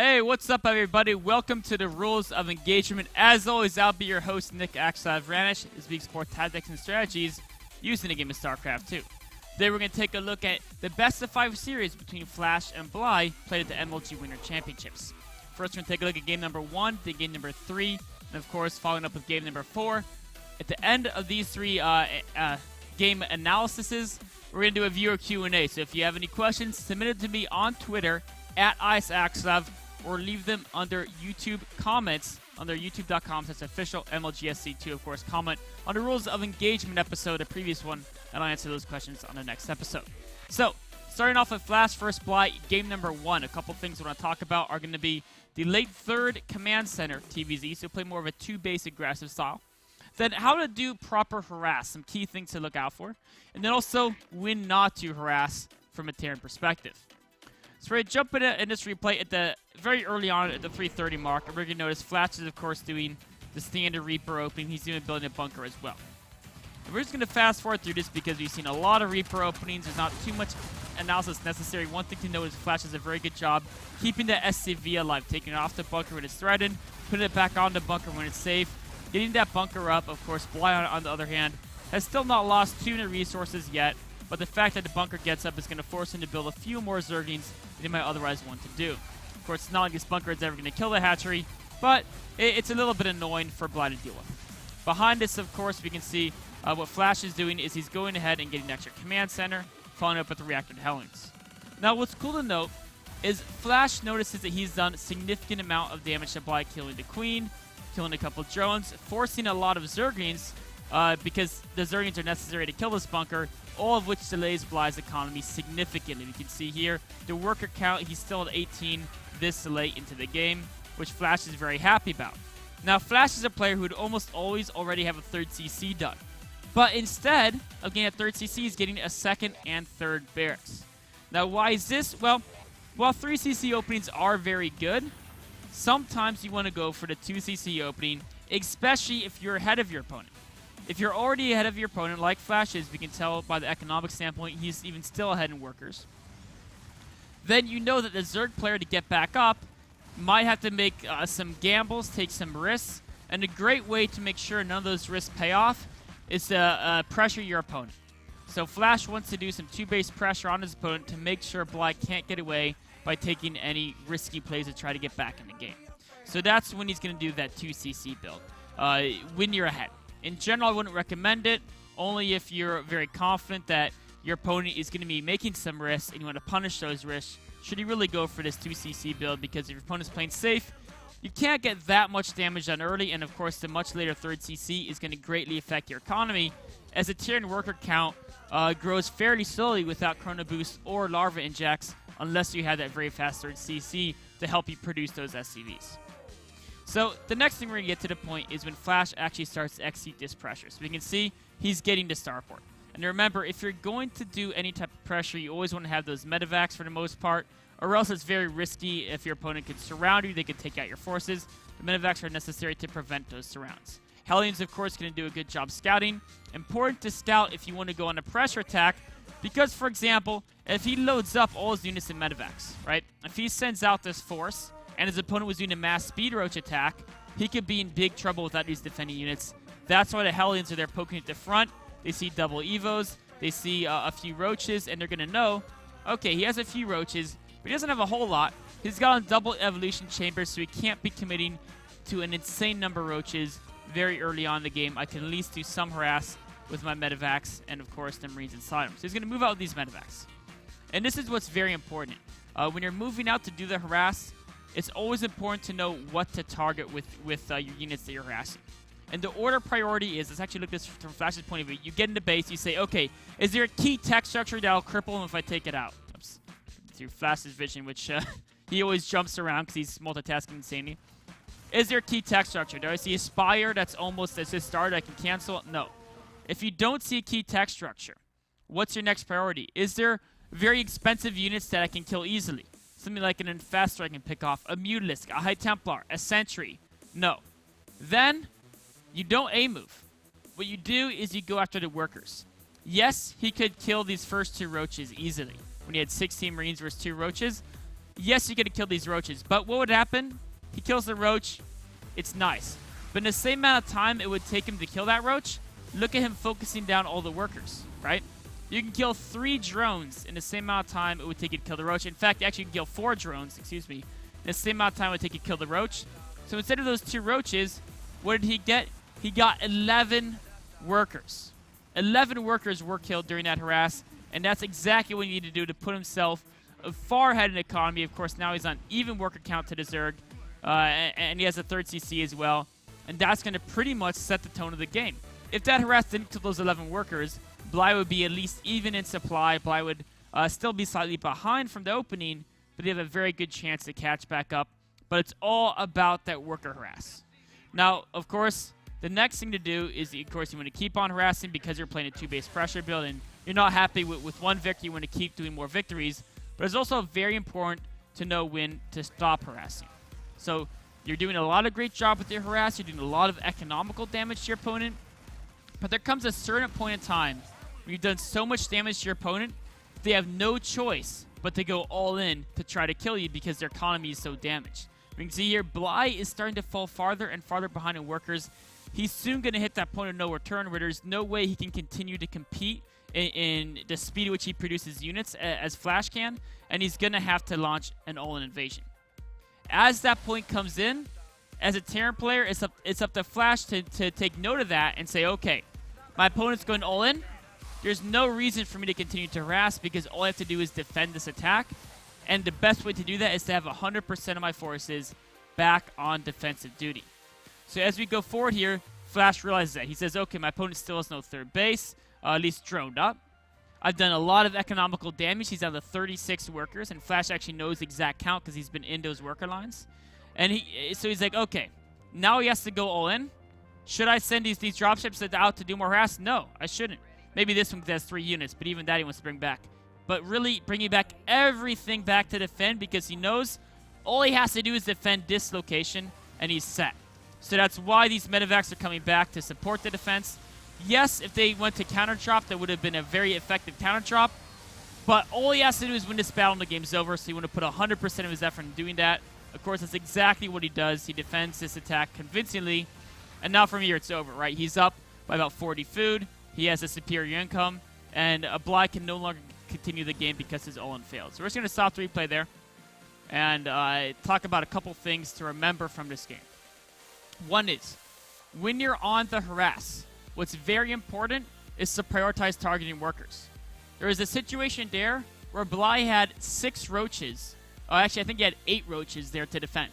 Hey, what's up, everybody? Welcome to the Rules of Engagement. As always, I'll be your host, Nick axslav ranish, as we explore tactics and strategies used in the game of Starcraft 2. Today, we're going to take a look at the best of 5 series between Flash and Bly played at the MLG Winter Championships. First, we're going to take a look at game number 1, then game number 3, and of course, following up with game number 4. At the end of these 3 game analyses, we're going to do a viewer Q&A. So if you have any questions, submit it to me on Twitter at axslav, or leave them under YouTube comments under youtube.com/official MLGSC2. Of course, comment on the Rules of Engagement episode, a previous one, and I'll answer those questions on the next episode. So, starting off with Flash vs. Bly, game number 1. A couple things I want to talk about are going to be the late third command center TVZ, so play more of a 2-base aggressive style. Then how to do proper harass, some key things to look out for. And then also when not to harass from a Terran perspective. So we're going to jump in this replay at the very early on at the 3:30 mark. And we're going to notice Flash is, of course, doing the standard Reaper opening. He's even building a bunker as well. And we're just going to fast forward through this because we've seen a lot of Reaper openings. There's not too much analysis necessary. One thing to note is Flash does a very good job keeping the SCV alive, taking it off the bunker when it's threatened, putting it back on the bunker when it's safe, getting that bunker up. Of course, Bly, on the other hand, has still not lost too many resources yet, but the fact that the bunker gets up is going to force him to build a few more Zerglings than he might otherwise want to do. Of course, it's not like this bunker is ever going to kill the hatchery, but it's a little bit annoying for Bly to deal with. Behind this, of course, we can see what Flash is doing is he's going ahead and getting an extra command center, following up with the reactor Hellings. Now, what's cool to note is Flash notices that he's done a significant amount of damage to Bly, killing the Queen, killing a couple drones, forcing a lot of Zerglings, because the Zerglings are necessary to kill this bunker, all of which delays Bly's economy significantly. You can see here, the worker count, he's still at 18 this late into the game, which Flash is very happy about. Now, Flash is a player who would almost always already have a 3rd CC done. But instead of getting a 3rd CC, he's getting a 2nd and 3rd barracks. Now, why is this? Well, while 3 CC openings are very good, sometimes you want to go for the 2 CC opening, especially if you're ahead of your opponent. If you're already ahead of your opponent, like Flash is, we can tell by the economic standpoint, he's even still ahead in workers, then you know that the Zerg player, to get back up, might have to make some gambles, take some risks, and a great way to make sure none of those risks pay off is to pressure your opponent. So Flash wants to do some 2-base pressure on his opponent to make sure Bly can't get away by taking any risky plays to try to get back in the game. So that's when he's going to do that 2 CC build, when you're ahead. In general, I wouldn't recommend it, only if you're very confident that your opponent is going to be making some risks and you want to punish those risks. Should you really go for this 2 CC build, because if your opponent's playing safe, you can't get that much damage done early, and of course the much later 3rd CC is going to greatly affect your economy, as the Terran worker count grows fairly slowly without Chrono Boost or Larva Injects, unless you have that very fast 3rd CC to help you produce those SCVs. So the next thing we're going to get to the point is when Flash actually starts to execute this pressure. So we can see he's getting to Starport. And remember, if you're going to do any type of pressure, you always want to have those medevacs for the most part, or else it's very risky. If your opponent could surround you, they could take out your forces. The medevacs are necessary to prevent those surrounds. Hellions, of course, going to do a good job scouting. Important to scout if you want to go on a pressure attack, because, for example, if he loads up all his units in medevacs, right? If he sends out this force, and his opponent was doing a mass speed roach attack, he could be in big trouble without these defending units. That's why the Hellions are there poking at the front. They see double Evos, they see a few roaches, and they're going to know, okay, he has a few roaches, but he doesn't have a whole lot. He's got a double evolution chamber, so he can't be committing to an insane number of roaches very early on in the game. I can at least do some harass with my medevacs, and of course the Marines inside him. So he's going to move out with these medevacs. And this is what's very important. When you're moving out to do the harass, it's always important to know what to target with your units that you're harassing. And the order priority is, let's actually look at this from Flash's point of view. You get into base, you say, okay, is there a key tech structure that'll cripple him if I take it out? Oops. Through Flash's vision, which he always jumps around because he's multitasking insanely. Is there a key tech structure? Do I see a spire that's almost as his start I can cancel? No. If you don't see a key tech structure, what's your next priority? Is there very expensive units that I can kill easily? Something like an Infestor I can pick off, a Mutalisk, a High Templar, a Sentry. No. Then, you don't A-move. What you do is you go after the workers. Yes, he could kill these first 2 roaches easily. When he had 16 Marines versus 2 roaches, yes, you're going to kill these roaches. But what would happen? He kills the roach. It's nice. But in the same amount of time it would take him to kill that roach, look at him focusing down all the workers, right? You can kill 3 drones in the same amount of time it would take you to kill the roach. In fact, actually, you can kill 4 drones, in the same amount of time it would take you to kill the roach. So instead of those 2 roaches, what did he get? He got 11 workers. 11 workers were killed during that harass, and that's exactly what he needed to do to put himself far ahead in the economy. Of course, now he's on even worker count to the Zerg, and he has a 3rd CC as well, and that's going to pretty much set the tone of the game. If that harass didn't kill those 11 workers, Bly would be at least even in supply. Bly would still be slightly behind from the opening, but they have a very good chance to catch back up. But it's all about that worker harass. Now, of course, the next thing to do is, of course, you want to keep on harassing because you're playing a 2-base pressure build, and you're not happy with 1 victory. You want to keep doing more victories. But it's also very important to know when to stop harassing. So you're doing a lot of great job with your harass. You're doing a lot of economical damage to your opponent. But there comes a certain point in time when you've done so much damage to your opponent, they have no choice but to go all in to try to kill you because their economy is so damaged. We can see here, Bly is starting to fall farther and farther behind in workers. He's soon going to hit that point of no return where there's no way he can continue to compete in the speed at which he produces units as Flash can, and he's going to have to launch an all-in invasion. As that point comes in, as a Terran player, it's up to Flash to take note of that and say, okay, my opponent's going all in. There's no reason for me to continue to harass because all I have to do is defend this attack. And the best way to do that is to have 100% of my forces back on defensive duty. So as we go forward here, Flash realizes that. He says, okay, my opponent still has no 3rd base, at least droned up. I've done a lot of economical damage. He's down to 36 workers, and Flash actually knows the exact count because he's been in those worker lines. And so he's like, okay, now he has to go all in. Should I send these dropships out to do more harass? No, I shouldn't. Maybe this one has 3 units, but even that he wants to bring back. But really bringing back everything back to defend because he knows all he has to do is defend this location, and he's set. So that's why these medevacs are coming back to support the defense. Yes, if they went to counter drop, that would have been a very effective counter drop. But all he has to do is win this battle and the game's over, so you want to put 100% of his effort in doing that. Of course, that's exactly what he does. He defends this attack convincingly. And now from here, it's over, right? He's up by about 40 food. He has a superior income. And Bly can no longer continue the game because his all-in failed. So we're just going to stop the replay there and talk about a couple things to remember from this game. One is, when you're on the harass, what's very important is to prioritize targeting workers. There was a situation there where Bly had 6 roaches. Actually, I think he had 8 roaches there to defend.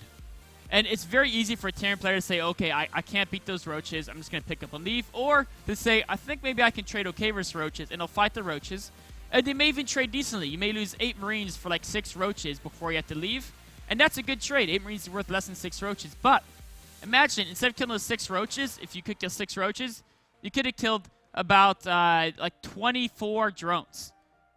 And it's very easy for a Terran player to say, okay, I can't beat those roaches. I'm just going to pick up and leave. Or to say, I think maybe I can trade okay versus roaches, and they'll fight the roaches. And they may even trade decently. You may lose 8 Marines for like 6 roaches before you have to leave. And that's a good trade. 8 Marines are worth less than 6 roaches. But imagine, instead of killing those 6 roaches, if you could kill 6 roaches, you could have killed about like 24 drones.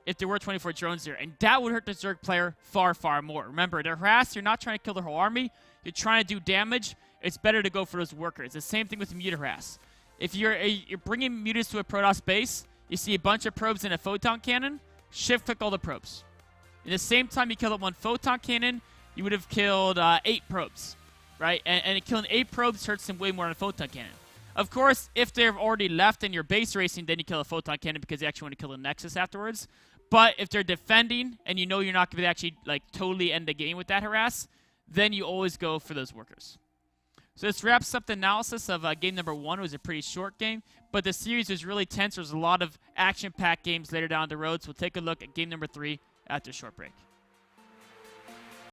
If there were 24 drones there. And that would hurt the Zerg player far, far more. Remember, the harass, you're not trying to kill the whole army. You're trying to do damage. It's better to go for those workers. The same thing with the mutant harass. If you're bringing mutants to a Protoss base, you see a bunch of probes and a photon cannon, shift-click all the probes. In the same time you kill that 1 photon cannon, you would have killed 8 probes, right? And killing 8 probes hurts them way more than a photon cannon. Of course, if they've already left and you're base racing, then you kill a photon cannon because you actually want to kill the Nexus afterwards. But if they're defending and you know you're not going to actually like totally end the game with that harass, then you always go for those workers. So this wraps up the analysis of game number 1. It was a pretty short game, but the series was really tense. There's a lot of action-packed games later down the road, so we'll take a look at game number 3 after a short break.